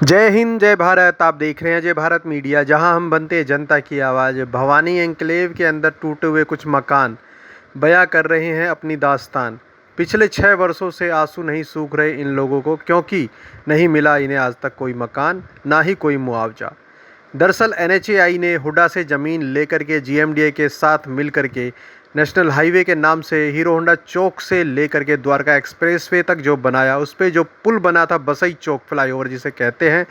जय हिंद जय भारत। आप देख रहे हैं जय भारत मीडिया, जहां हम बनते हैं जनता की आवाज़। भवानी एन्क्लेव के अंदर टूटे हुए कुछ मकान बयां कर रहे हैं अपनी दास्तान। पिछले 6 वर्षों से आंसू नहीं सूख रहे इन लोगों को, क्योंकि नहीं मिला इन्हें आज तक कोई मकान, ना ही कोई मुआवजा। दरअसल NHAI ने हुडा से ज़मीन लेकर के GMDA के साथ मिल करके नेशनल हाईवे के नाम से हीरो होंडा चौक से लेकर के द्वारका एक्सप्रेसवे तक जो बनाया, उस पे जो पुल बना था, बसई चौक फ्लाईओवर जिसे कहते हैं,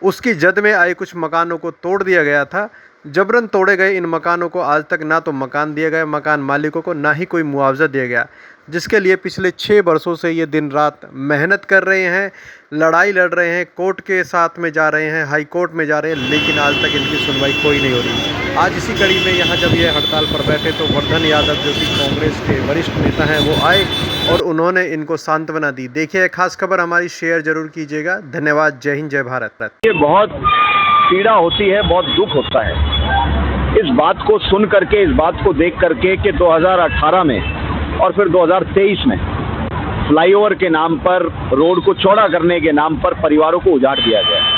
उसकी जद में आए कुछ मकानों को तोड़ दिया गया था। जबरन तोड़े गए इन मकानों को आज तक ना तो मकान दिए गए मकान मालिकों को, ना ही कोई मुआवजा दिया गया, जिसके लिए पिछले 6 वर्षों से ये दिन रात मेहनत कर रहे हैं, लड़ाई लड़ रहे हैं, कोर्ट के साथ में जा रहे हैं, हाई कोर्ट में जा रहे हैं, लेकिन आज तक इनकी सुनवाई कोई नहीं हो रही। आज इसी कड़ी में यहाँ जब ये हड़ताल पर बैठे तो वर्धन यादव, जो कि कांग्रेस के वरिष्ठ नेता हैं, वो आए और उन्होंने इनको सांत्वना दी। देखिए खास खबर हमारी, शेयर जरूर कीजिएगा। धन्यवाद। जय हिंद जय भारत। ये बहुत पीड़ा होती है, बहुत दुख होता है इस बात को सुन करके, इस बात को देख करके कि 2018 में और फिर 2023 में फ्लाईओवर के नाम पर, रोड को चौड़ा करने के नाम पर परिवारों को उजाड़ दिया गया।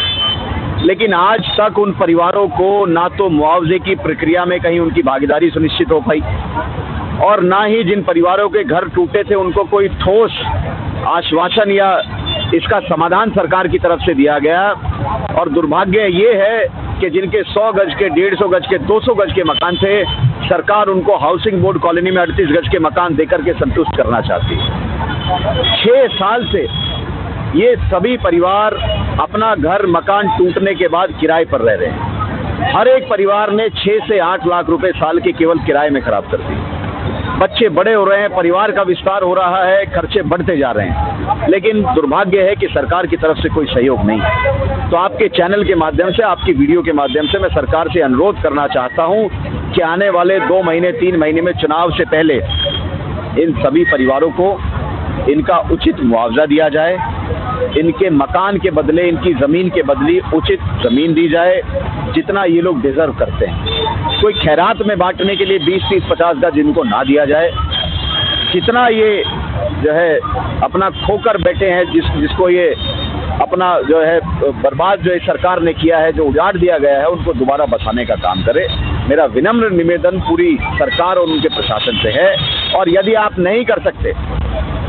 लेकिन आज तक उन परिवारों को ना तो मुआवजे की प्रक्रिया में कहीं उनकी भागीदारी सुनिश्चित हो पाई, और ना ही जिन परिवारों के घर टूटे थे उनको कोई ठोस आश्वासन या इसका समाधान सरकार की तरफ से दिया गया। और दुर्भाग्य ये है कि जिनके 100 गज के, 150 गज के, 200 गज के मकान थे, सरकार उनको हाउसिंग बोर्ड कॉलोनी में 38 गज के मकान देकर के संतुष्ट करना चाहती है। 6 साल से ये सभी परिवार अपना घर मकान टूटने के बाद किराए पर रह रहे हैं। हर एक परिवार ने 6 से 8 लाख रुपए साल के केवल किराए में खराब कर दिए। बच्चे बड़े हो रहे हैं, परिवार का विस्तार हो रहा है, खर्चे बढ़ते जा रहे हैं, लेकिन दुर्भाग्य है कि सरकार की तरफ से कोई सहयोग नहीं है। तो आपके चैनल के माध्यम से, आपकी वीडियो के माध्यम से मैं सरकार से अनुरोध करना चाहता हूं कि आने वाले 2 महीने 3 महीने में चुनाव से पहले इन सभी परिवारों को इनका उचित मुआवजा दिया जाए, इनके मकान के बदले, इनकी ज़मीन के बदले उचित ज़मीन दी जाए, जितना ये लोग डिजर्व करते हैं। कोई खैरात में बांटने के लिए 20, 30, 50 गज इनको ना दिया जाए। जितना ये जो है अपना खोकर बैठे हैं, जिसको ये अपना जो है बर्बाद जो है सरकार ने किया है, जो उजाड़ दिया गया है, उनको दोबारा बसाने का काम करे। मेरा विनम्र निवेदन पूरी सरकार और उनके प्रशासन से है। और यदि आप नहीं कर सकते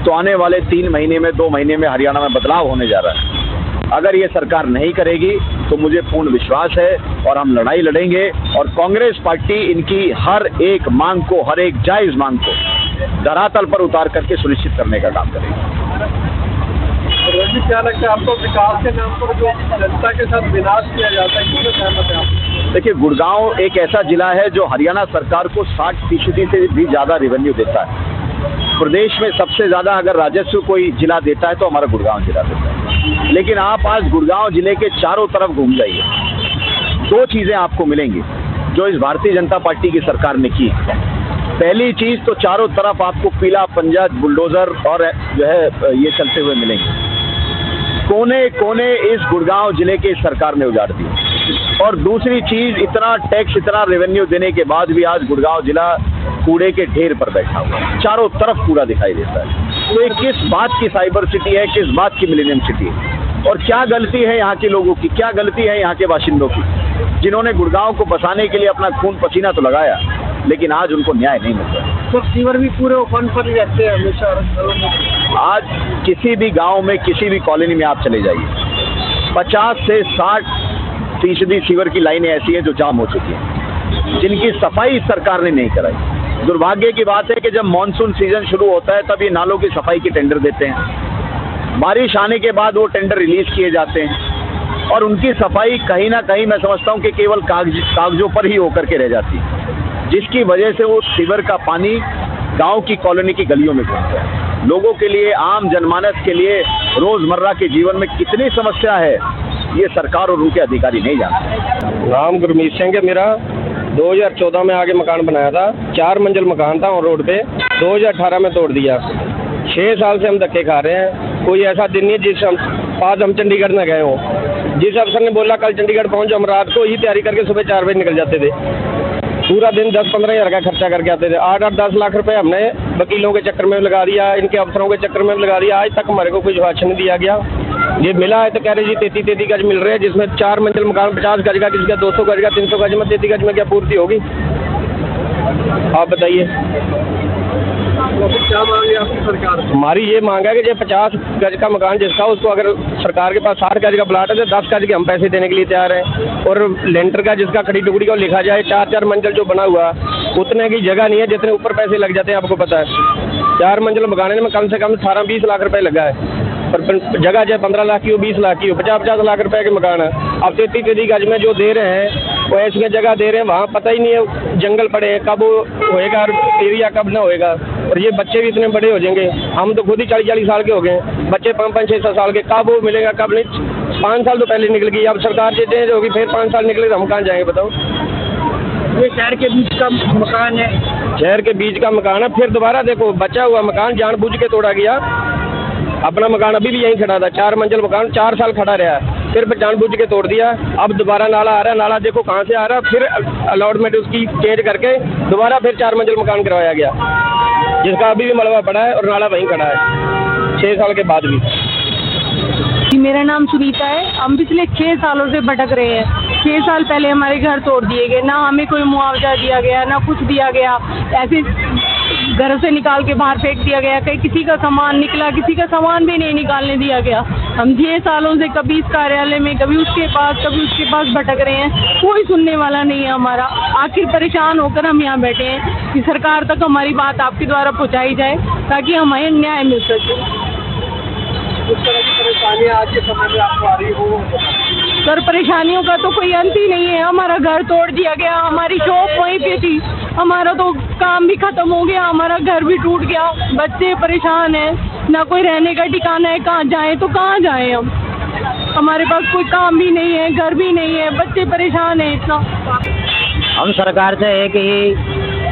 तो आने वाले 3 महीने में, 2 महीने में हरियाणा में बदलाव होने जा रहा है। अगर ये सरकार नहीं करेगी तो मुझे पूर्ण विश्वास है और हम लड़ाई लड़ेंगे, और कांग्रेस पार्टी इनकी हर एक मांग को, हर एक जायज मांग को धरातल पर उतार करके सुनिश्चित करने का काम करेगी। क्या लगता है आपको, विकास के नाम पर जो जनता के साथ विनाश किया जाता है, किसमें सहमत है आप? देखिए, गुड़गांव एक ऐसा जिला है जो हरियाणा सरकार को 60% से भी ज़्यादा रेवेन्यू देता है। प्रदेश में सबसे ज़्यादा अगर राजस्व कोई जिला देता है तो हमारा गुड़गांव जिला देता है। लेकिन आप आज गुड़गांव जिले के चारों तरफ घूम जाइए, 2 चीज़ें आपको मिलेंगी जो इस भारतीय जनता पार्टी की सरकार ने की। पहली चीज़ तो चारों तरफ आपको पीला पंजा, बुलडोज़र और जो है ये चलते हुए मिलेंगे। कोने कोने इस गुड़गांव जिले के सरकार ने उजाड़ दी। और दूसरी चीज़, इतना टैक्स, इतना रेवेन्यू देने के बाद भी आज गुड़गांव जिला कूड़े के ढेर पर बैठा हुआ है। चारों तरफ कूड़ा दिखाई देता है। तो ये किस बात की साइबर सिटी है, किस बात की मिलेनियम सिटी है? और क्या गलती है यहाँ के लोगों की, क्या गलती है यहाँ के बाशिंदों की, जिन्होंने गुड़गांव को बसाने के लिए अपना खून पसीना तो लगाया, लेकिन आज उनको न्याय नहीं मिल रहा। तो सीवर भी पूरे ओपन पर ही रहते हैं हमेशा। आज किसी भी गांव में, किसी भी कॉलोनी में आप चले जाइए, 50 से 60% सीवर की लाइनें ऐसी हैं जो जाम हो चुकी हैं, जिनकी सफाई सरकार ने नहीं कराई। दुर्भाग्य की बात है कि जब मानसून सीजन शुरू होता है तब ये नालों की सफाई के टेंडर देते हैं। बारिश आने के बाद वो टेंडर रिलीज किए जाते हैं, और उनकी सफाई कहीं ना कहीं मैं समझता हूँ कि केवल कागजों पर ही होकर के रह जाती है, जिसकी वजह से वो सीवर का पानी गांव की कॉलोनी की गलियों में घुसता है। लोगों के लिए, आम जनमानस के लिए रोजमर्रा के जीवन में कितनी समस्या है, ये सरकार और उनके अधिकारी नहीं जानते। नाम गुरमीत सिंह है मेरा। 2014 में आगे मकान बनाया था, 4 मंजिल मकान था और रोड पे, 2018 में तोड़ दिया। 6 साल से हम धक्के खा रहे हैं। कोई ऐसा दिन नहीं जिस हम चंडीगढ़ में गए हो। जिस अफसर ने बोला कल चंडीगढ़ पहुंचो, हम रात को ही तैयारी करके सुबह 4 बजे निकल जाते थे। पूरा दिन 10-15 हज़ार का खर्चा करके आते थे। 8-10 लाख रुपए हमने वकीलों के चक्कर में लगा दिया, इनके अफसरों के चक्कर में लगा दिया। आज तक हमारे को कोई जवाब नहीं दिया गया। ये मिला है तो कह रहे जी 33 गज मिल रहे हैं, जिसमें 4 मंजिल मकान 50 गज का, किसी का 200 गज का, 300 गज में, 33 गज में क्या पूर्ति होगी? आप बताइए। तो अभी क्या मांगे आपकी सरकार से? हमारी ये मांग है कि जो 50 गज का मकान जिसका, उसको अगर सरकार के पास 60 गज का प्लाट है तो 10 गज के हम पैसे देने के लिए तैयार हैं। और लेंटर का जिसका खड़ी टुकड़ी का लिखा जाए, 4-4 मंजिल जो बना हुआ, उतने की जगह नहीं है जितने ऊपर पैसे लग जाते हैं, आपको पता है। 4 मंजिल बनाने में कम से कम 18-20 लाख रुपए लगा है, पर जगह चाहे 15 लाख की हो, 20 लाख की हो, 50-50 लाख रुपए के मकान है। अब 33 गज में जो दे रहे हैं वो ऐसी जगह दे रहे हैं, वहाँ पता ही नहीं है जंगल पड़े हैं, कब होएगा और एरिया कब ना होएगा। और ये बच्चे भी इतने बड़े हो जाएंगे, हम तो खुद ही 40-40 साल के हो गए, बच्चे 5-6 साल के, कब वो मिलेगा कब नहीं। 5 साल तो पहले निकल गई, अब सरकार से चेंज होगी, फिर 5 साल निकले तो हम कहाँ जाएंगे बताओ। ये शहर के बीच का मकान है, शहर के बीच का मकान है, फिर दोबारा देखो बचा हुआ मकान जानबूझ के तोड़ा गया। अपना मकान अभी भी यहीं खड़ा था, 4 मंजिल मकान 4 साल खड़ा रहा, फिर जानबूझ के तोड़ दिया। अब दोबारा नाला आ रहा है, नाला देखो कहाँ से आ रहा है, फिर अलॉटमेंट उसकी चेंज करके दोबारा फिर 4 मंजिल मकान करवाया गया, जिसका अभी भी मलबा पड़ा है और नाला वहीं खड़ा है 6 साल के बाद भी। मेरा नाम सुनीता है। हम पिछले 6 सालों से भटक रहे हैं। 6 साल पहले हमारे घर तोड़ दिए गए, ना हमें कोई मुआवजा दिया गया, ना कुछ दिया गया, ऐसे घर से निकाल के बाहर फेंक दिया गया। कहीं किसी का सामान निकला, किसी का सामान भी नहीं निकालने दिया गया। हम 6 सालों से कभी इस कार्यालय में, कभी उसके पास, कभी उसके पास भटक रहे हैं, कोई सुनने वाला नहीं है हमारा। आखिर परेशान होकर हम यहाँ बैठे हैं कि सरकार तक हमारी बात आपके द्वारा पहुँचाई जाए ताकि हमें न्याय मिल सके। इस तरह की परेशानियाँ आज के समय में आपको आ रही हो? सर, परेशानियों का तो कोई अंत ही नहीं है। हमारा घर तोड़ दिया गया, हमारी शॉप वहीं पे थी, हमारा तो काम भी खत्म हो गया, हमारा घर भी टूट गया, बच्चे परेशान हैं, ना कोई रहने का ठिकाना है, कहाँ जाएं तो कहाँ जाएं हम। हमारे पास कोई काम भी नहीं है, घर भी नहीं है, बच्चे परेशान हैं इतना। हम सरकार से एक ही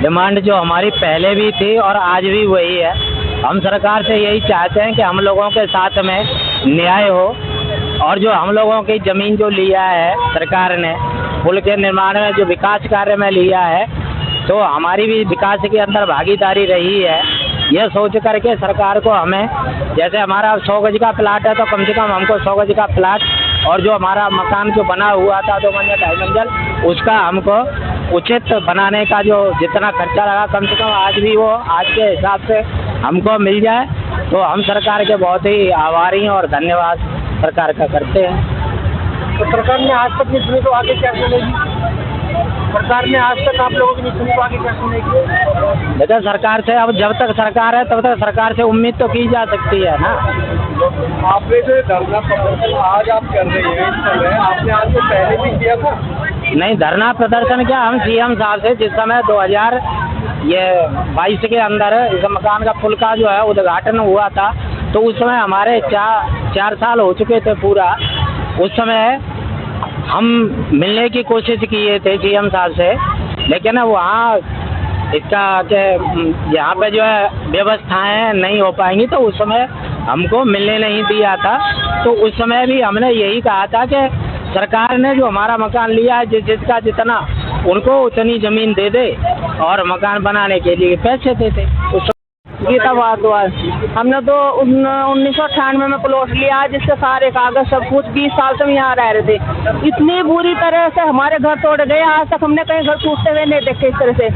डिमांड जो हमारी पहले भी थी और आज भी वही है, हम सरकार से यही चाहते हैं कि हम लोगों के साथ में न्याय हो और जो हम लोगों की ज़मीन जो लिया है सरकार ने पुल के निर्माण में, जो विकास कार्य में लिया है, तो हमारी भी विकास के अंदर भागीदारी रही है। यह सोच करके सरकार को हमें, जैसे हमारा 100 गज का प्लाट है तो कम से कम हमको 100 गज का प्लाट, और जो हमारा मकान जो बना हुआ था 2 मंजिल 2.5 मंजिल, उसका हमको उचित बनाने का जो जितना खर्चा लगा, कम से कम आज भी वो आज के हिसाब से हमको मिल जाए तो हम सरकार के बहुत ही आभारी हैं और धन्यवाद सरकार का करते हैं। तो सरकार ने आज तक नहीं सुनी तो आगे क्या सुनेगी? सरकार ने आज तक आप लोगों की नहीं सुनी तो आगे क्या सुनेगी? बेटा, सरकार से अब जब तक सरकार है तब तक सरकार से उम्मीद तो की जा सकती है ना। आपने जो धरना प्रदर्शन आज आप कर रहे हैं इस समय, आपने आज तो पहले भी किया था? नहीं, धरना प्रदर्शन क्या, हम सीएम साहब से जिस समय 2022 के अंदर इस मकान का पुल का जो है उद्घाटन हुआ था, तो उस समय हमारे 4 साल हो चुके थे पूरा। उस समय हम मिलने की कोशिश किए थे सीएम साहब से, लेकिन वहाँ इसका के यहाँ पे जो है व्यवस्थाएं नहीं हो पाएंगी, तो उस समय हमको मिलने नहीं दिया था। तो उस समय भी हमने यही कहा था कि सरकार ने जो हमारा मकान लिया है, जिसका जितना उनको उतनी ज़मीन दे दे और मकान बनाने के लिए पैसे दे दे। गीता भारद्वाज। हमने तो 1998 में प्लॉट लिया, जिसके सारे कागज सब कुछ, 20 साल से हम यहाँ रह रहे थे। इतनी बुरी तरह से हमारे घर तोड़ गए, आज तक हमने कहीं घर टूटते हुए नहीं देखे इस तरह से।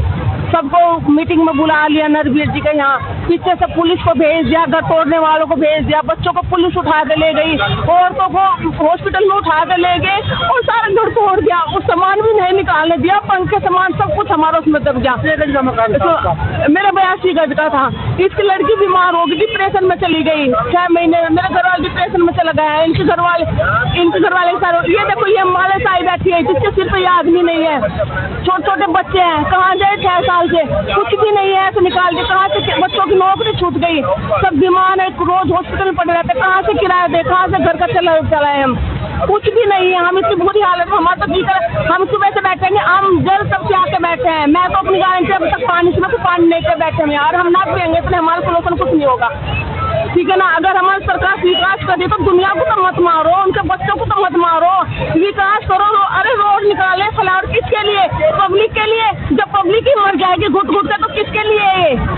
सबको मीटिंग में बुला लिया नरवीर जी के यहाँ, पीछे से पुलिस को भेज दिया, घर तोड़ने वालों को भेज दिया, बच्चों को पुलिस उठा के ले गई, औरतों को हॉस्पिटल में उठा के ले गए और सारा घर तोड़ दिया। उस सामान भी नहीं निकालने दिया, पंखे सामान सब कुछ हमारा उसमें दब गया। मेरा 82 गज का था। इसकी लड़की बीमार होगी, डिप्रेशन में चली गई 6 महीने में। मेरा घर वाले डिप्रेशन में चला गया है। इनके घर वाले सारे, ये देखो ये माले साई बैठी है, जिसके सिर पे ये आदमी नहीं है, छोटे छोटे बच्चे हैं, कहाँ जाए 6 साल से, कुछ भी नहीं है। ऐसे निकाल के कहाँ से बच्चों की नौकरी छूट गई, सब बीमार है, रोज हॉस्पिटल में पड़े रहते, कहाँ से किराया दे, कहाँ से घर का चलाए हम, कुछ भी नहीं है। हम इतनी बुरी हालत में, हमारा तो हम सुबह से बैठेंगे, हम जल तब से आके बैठे हैं। मैं तो अपनी गाड़ी से अब तक पानी लेकर बैठे हैं यार, हम ना पियेंगे इसलिए हमारा सोल्यूशन कुछ नहीं होगा, ठीक है ना। अगर हमारी सरकार विकास कर दे तो दुनिया को तो मत मारो, उनके बच्चों को तो मत मारो, विकास करो। अरे रोड निकाले फ्लावर किसके लिए? पब्लिक के लिए। जब पब्लिक ही मर जाएगी घुट घुट के तो किसके लिए?